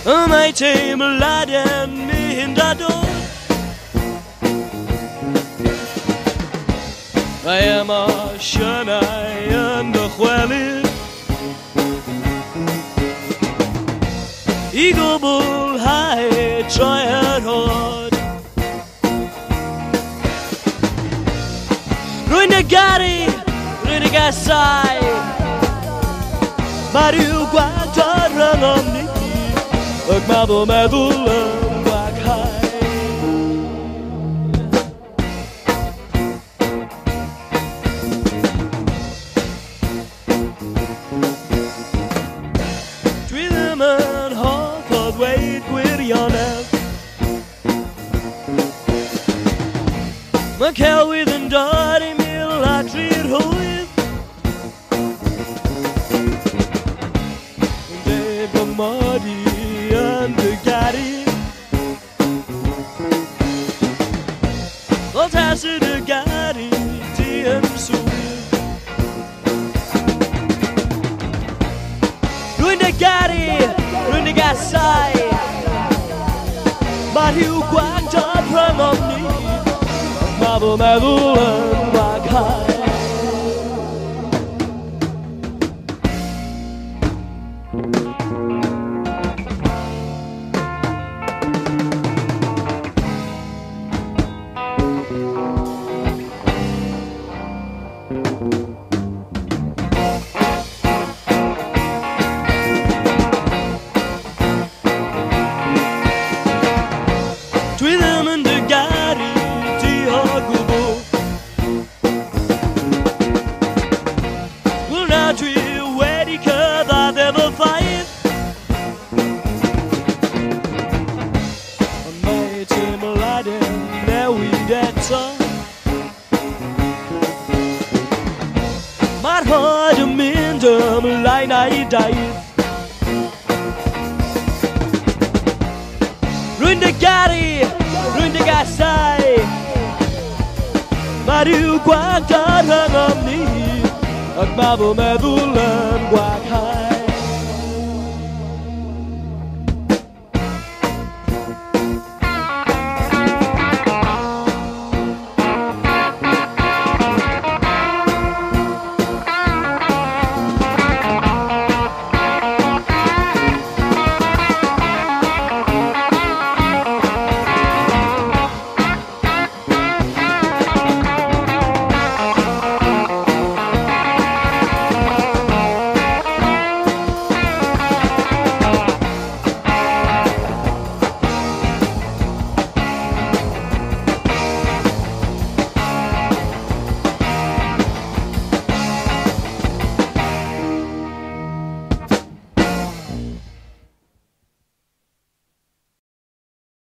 Mai teim laden mi hindador I am a shunai and the chweli Eagle bull high try and hard Rwy'n Rwy'n Gasau Mariw gwag rang om ni Ag meddwl yn gwaghau Dwi ddim yn hoff o ddweud gwirionedd Mae celwydd yn dod I mil a tri'r hwydd Yn dweud fy modi yn dy Garu Fel tasau dy Garu ti yn swydd Rwy'n Rwy'n Gasau Mae'r hiw gwag dod rhwng om ni Mae fy meddwl yn gwaghau Dwi ddim yn dy Garu ti o gwbl Wel na dwi wedi cyrraedd efo ffaith Ond mae teimladau'n newid eto Mae'r hod yn mynd ymlaen a'i daith Rwy'n Rwy'n Gasau Mae'r i'w gwag dod rhwng om ni Ac mae fy meddwl yn gwaghau